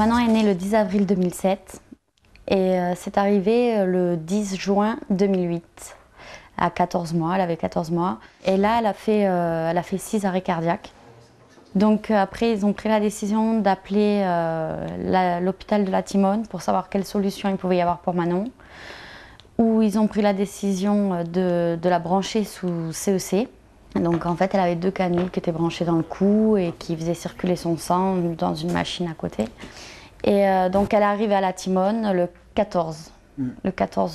Manon est née le 10 avril 2007 et c'est arrivé le 10 juin 2008, à 14 mois, elle avait 14 mois. Et là, elle a fait 6 arrêts cardiaques. Donc après, ils ont pris la décision d'appeler l'hôpital de la Timone pour savoir quelle solution il pouvait y avoir pour Manon. Où ils ont pris la décision de la brancher sous CEC. Donc en fait, elle avait 2 canules qui étaient branchées dans le cou et qui faisaient circuler son sang dans une machine à côté. Et donc elle est arrivée à la Timone le 14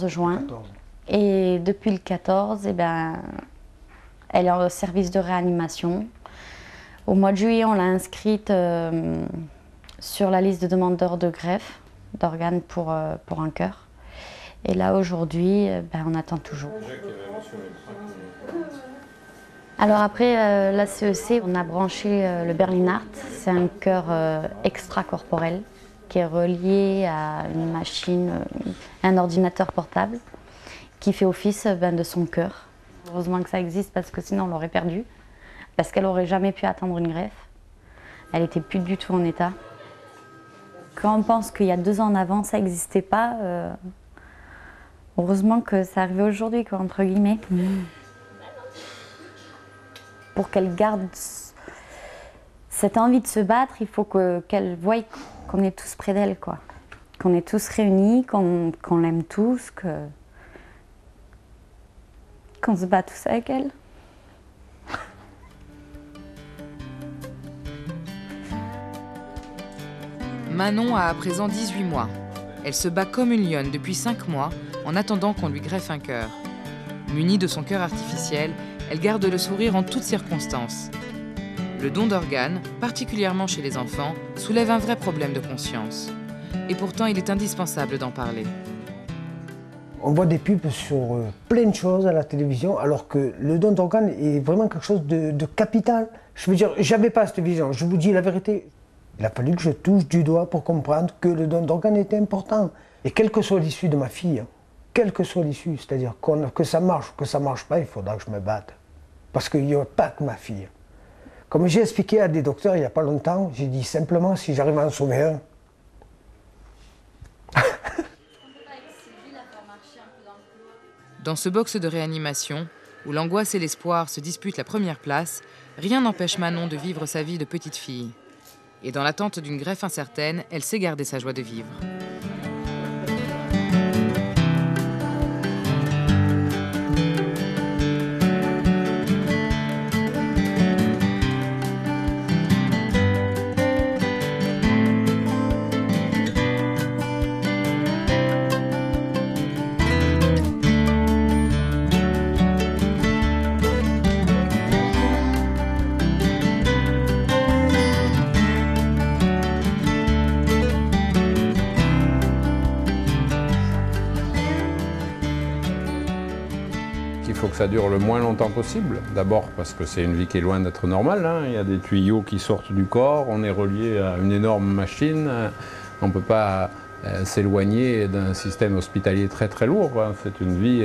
juin. 14. Et depuis le 14, elle est en service de réanimation. Au mois de juillet, on l'a inscrite sur la liste de demandeurs de greffe d'organes pour un cœur. Et là, aujourd'hui, on attend toujours. Alors après la CEC, on a branché le Berlinart. C'est un cœur extracorporel qui est relié à une machine, un ordinateur portable qui fait office de son cœur. Heureusement que ça existe parce que sinon on l'aurait perdu. Parce qu'elle n'aurait jamais pu attendre une greffe. Elle n'était plus du tout en état. Quand on pense qu'il y a 2 ans en avant, ça n'existait pas, heureusement que ça arrivait aujourd'hui, quoi, entre guillemets. Pour qu'elle garde cette envie de se battre, il faut qu'elle voie qu'on est tous près d'elle, quoi. Qu'on est tous réunis, qu'on l'aime tous, qu'on se bat tous avec elle. Manon a à présent 18 mois. Elle se bat comme une lionne depuis 5 mois en attendant qu'on lui greffe un cœur. Munie de son cœur artificiel, elle garde le sourire en toutes circonstances. Le don d'organes, particulièrement chez les enfants, soulève un vrai problème de conscience. Et pourtant, il est indispensable d'en parler. On voit des pubs sur plein de choses à la télévision, alors que le don d'organes est vraiment quelque chose de capital. Je veux dire, j'avais pas cette vision, je vous dis la vérité. Il a fallu que je touche du doigt pour comprendre que le don d'organes était important. Et quelle que soit l'issue de ma fille, quelle que soit l'issue, c'est-à-dire que ça marche ou que ça marche pas, il faudra que je me batte. Parce qu'il n'y a pas que ma fille. Comme j'ai expliqué à des docteurs il n'y a pas longtemps, j'ai dit simplement si j'arrive à en sauver un. Dans ce box de réanimation, où l'angoisse et l'espoir se disputent la première place, rien n'empêche Manon de vivre sa vie de petite fille. Et dans l'attente d'une greffe incertaine, elle sait garder sa joie de vivre. Il faut que ça dure le moins longtemps possible. D'abord parce que c'est une vie qui est loin d'être normale, hein. Il y a des tuyaux qui sortent du corps, on est relié à une énorme machine. On ne peut pas s'éloigner d'un système hospitalier très très lourd, hein. C'est une vie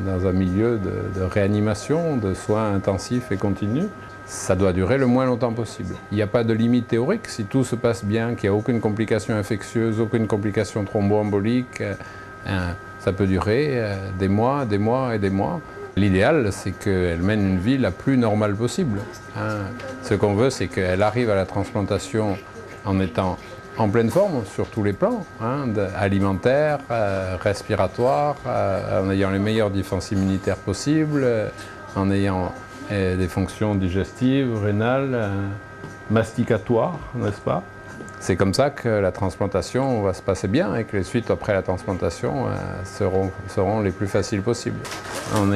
dans un milieu de réanimation, de soins intensifs et continus. Ça doit durer le moins longtemps possible. Il n'y a pas de limite théorique. Si tout se passe bien, qu'il n'y a aucune complication infectieuse, aucune complication thromboembolique, ça peut durer des mois et des mois. L'idéal, c'est qu'elle mène une vie la plus normale possible, hein. Ce qu'on veut, c'est qu'elle arrive à la transplantation en étant en pleine forme sur tous les plans, hein, alimentaire, respiratoire, en ayant les meilleures défenses immunitaires possibles, en ayant des fonctions digestives, rénales, masticatoires, n'est-ce pas? C'est comme ça que la transplantation va se passer bien et que les suites après la transplantation seront les plus faciles possibles. On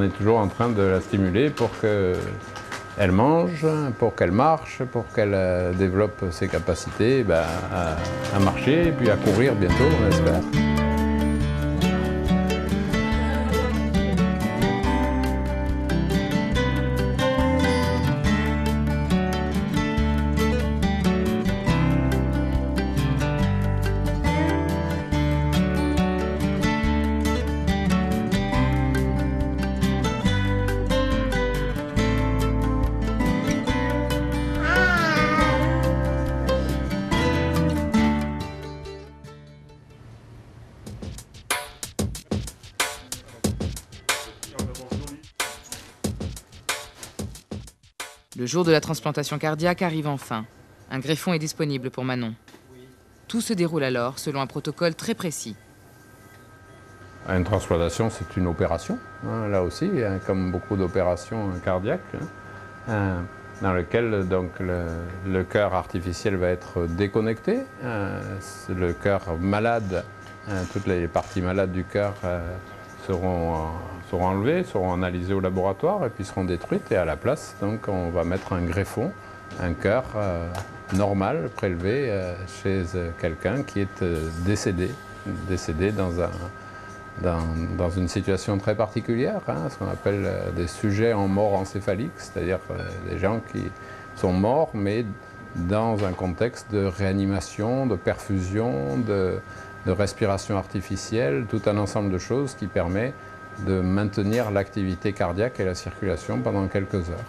est toujours en train de la stimuler pour qu'elle mange, pour qu'elle marche, pour qu'elle développe ses capacités à marcher et puis à courir bientôt, on espère. Le jour de la transplantation cardiaque arrive enfin. Un greffon est disponible pour Manon. Tout se déroule alors selon un protocole très précis. Une transplantation, c'est une opération, hein, là aussi, hein, comme beaucoup d'opérations cardiaques, hein, dans lequel donc, le cœur artificiel va être déconnecté. Le cœur malade, toutes les parties malades du cœur seront enlevées, seront analysées au laboratoire et puis seront détruites. Et à la place, donc, on va mettre un greffon, un cœur normal, prélevé chez quelqu'un qui est décédé dans une situation très particulière, hein, ce qu'on appelle des sujets en mort encéphalique, c'est-à-dire des gens qui sont morts, mais dans un contexte de réanimation, de perfusion, de respiration artificielle, tout un ensemble de choses qui permet de maintenir l'activité cardiaque et la circulation pendant quelques heures.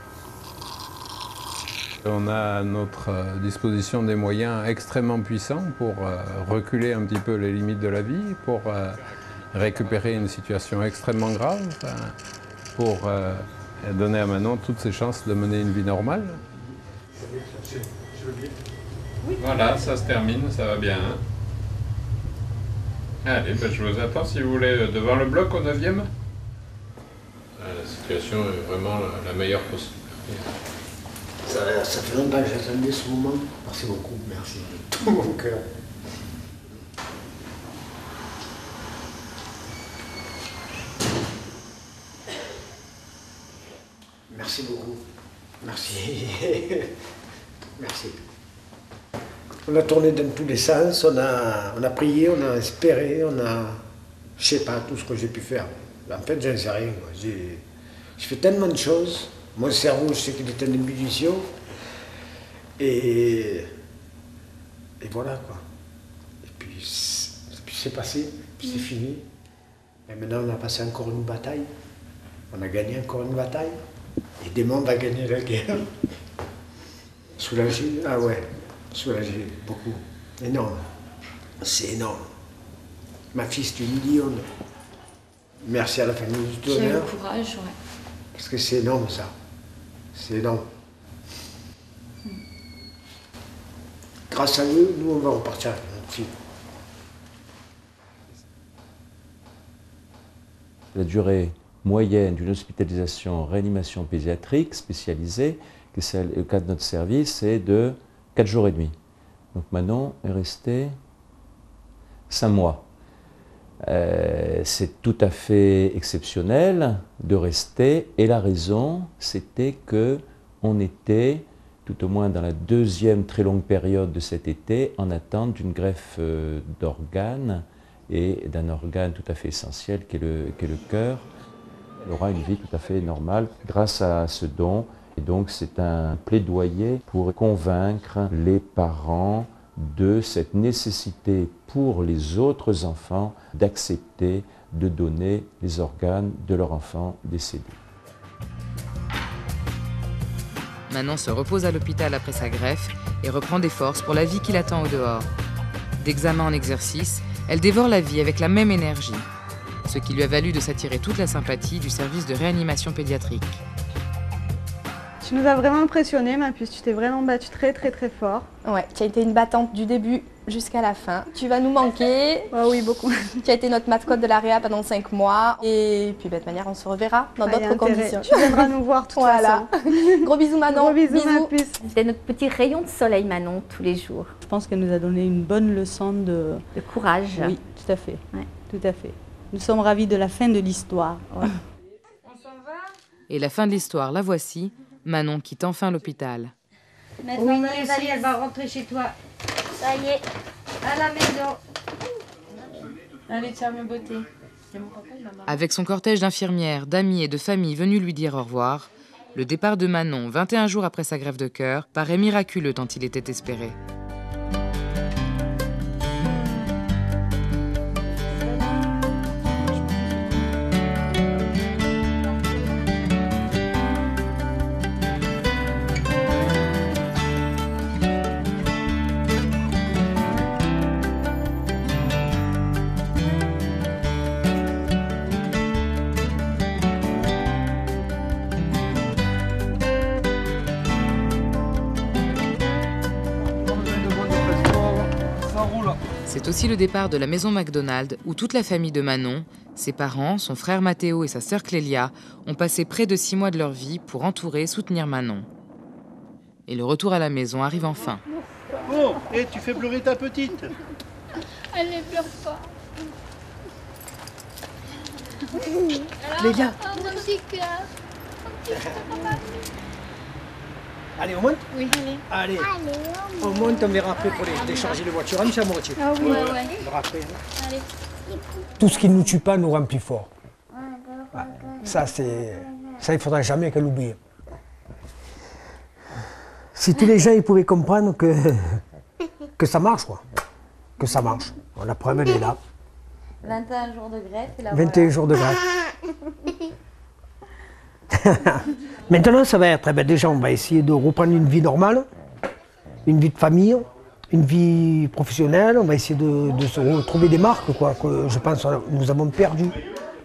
On a à notre disposition des moyens extrêmement puissants pour reculer un petit peu les limites de la vie, pour récupérer une situation extrêmement grave, pour donner à Manon toutes ses chances de mener une vie normale. Voilà, ça se termine, ça va bien. Allez, ben je vous attends si vous voulez devant le bloc au 9e. La situation est vraiment la meilleure possible. Ça fait longtemps que j'attendais ce moment. Merci beaucoup, merci de tout mon cœur. Merci beaucoup. Merci. Merci. On a tourné dans tous les sens, on a prié, on a espéré, on a... Je sais pas tout ce que j'ai pu faire. En fait, j'en sais rien. J'ai fait tellement de choses. Mon cerveau, je sais qu'il est en ébullition. Et voilà quoi. Et puis c'est passé, puis c'est fini. Et maintenant, on a passé encore une bataille. On a gagné encore une bataille. Et Démon va gagner la guerre. Soulagé, ah ouais, soulagé, beaucoup. Énorme. C'est énorme. Ma fille, c'est une lionne. Merci à la famille du donneur. J'ai le courage, ouais. Parce que c'est énorme ça. C'est énorme. Grâce à eux, nous, on va repartir avec notre fille. La durée moyenne d'une hospitalisation en réanimation pédiatrique spécialisée, que c'est le cas de notre service, c'est de 4 jours et demi. Donc Manon est restée 5 mois. C'est tout à fait exceptionnel de rester, et la raison, c'était qu'on était, tout au moins dans la deuxième très longue période de cet été, en attente d'une greffe d'organes et d'un organe tout à fait essentiel qui est le cœur. Elle aura une vie tout à fait normale grâce à ce don. Et donc c'est un plaidoyer pour convaincre les parents de cette nécessité pour les autres enfants d'accepter de donner les organes de leur enfant décédé. Manon se repose à l'hôpital après sa greffe et reprend des forces pour la vie qui l'attend au dehors. D'examen en exercice, elle dévore la vie avec la même énergie, ce qui lui a valu de s'attirer toute la sympathie du service de réanimation pédiatrique. Tu nous as vraiment impressionnés, ma puce, tu t'es vraiment battue très très très fort. Ouais, tu as été une battante du début jusqu'à la fin. Tu vas nous manquer. Oh oui, beaucoup. Tu as été notre mascotte de la réa pendant 5 mois. Et puis, de toute manière, on se reverra dans d'autres conditions. Tu viendras nous voir, de toute façon. Gros bisous, Manon. Gros bisous, ma puce. C'est notre petit rayon de soleil, Manon, tous les jours. Je pense qu'elle nous a donné une bonne leçon de courage. Oui, tout à fait. Ouais. Tout à fait. Nous sommes ravis de la fin de l'histoire. Ouais. Et la fin de l'histoire, la voici. Manon quitte enfin l'hôpital. Maintenant, Valérie, elle va rentrer chez toi. Ça y est. À la maison. Allez, tiens, ma beauté. Avec son cortège d'infirmières, d'amis et de familles venus lui dire au revoir, le départ de Manon, 21 jours après sa greffe de cœur, paraît miraculeux tant il était espéré. C'est aussi le départ de la maison McDonald où toute la famille de Manon, ses parents, son frère Mathéo et sa sœur Clélia ont passé près de 6 mois de leur vie pour entourer et soutenir Manon. Et le retour à la maison arrive enfin. Oh, et tu fais pleurer ta petite. Elle ne pleure pas. Clélia. Un petit cœur. Allez, on monte? Oui. Allez. On monte, on verra après pour décharger les voitures. Allez, c'est à moitié. Ah oui, ouais. On verra après. Allez. Tout ce qui ne nous tue pas nous rend plus forts. Ouais. Ça, il ne faudra jamais qu'elle l'oublie. Si tous les gens ils pouvaient comprendre que ça marche, quoi. Que ça marche. Bon, la preuve, elle est là. 21 jours de greffe et la 21 jours de greffe. Maintenant, ça va être, déjà, on va essayer de reprendre une vie normale, une vie de famille, une vie professionnelle. On va essayer de se retrouver des marques, quoi, que je pense que nous avons perdu.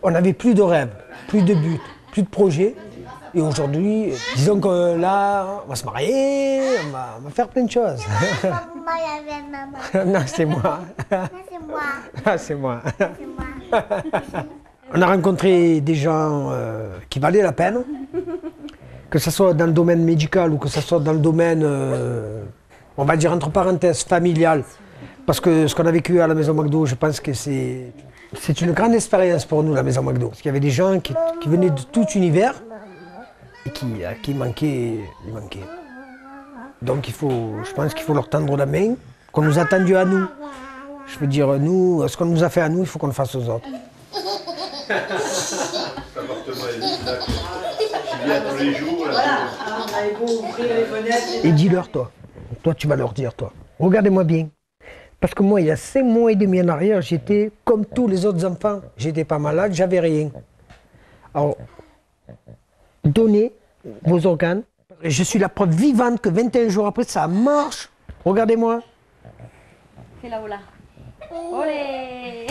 On n'avait plus de rêves, plus de buts, plus de projets. Et aujourd'hui, disons que là, on va se marier, on va faire plein de choses. Non, c'est moi. C'est moi. On a rencontré des gens qui valaient la peine, que ce soit dans le domaine médical ou que ce soit dans le domaine, on va dire entre parenthèses, familial. Parce que ce qu'on a vécu à la Maison McDo, je pense que c'est une grande expérience pour nous, la Maison McDo. Parce qu'il y avait des gens qui venaient de tout univers et qui manquaient. Donc je pense qu'il faut leur tendre la main, qu'on nous a attendu à nous. Je veux dire, nous, ce qu'on nous a fait à nous, il faut qu'on le fasse aux autres. Et dis-leur, toi, tu vas leur dire, toi. Regardez-moi bien. Parce que moi, il y a 5 mois et demi en arrière, j'étais comme tous les autres enfants. J'étais pas malade, j'avais rien. Alors, donnez vos organes. Je suis la preuve vivante que 21 jours après, ça marche. Regardez-moi. Fais la oula. Olé.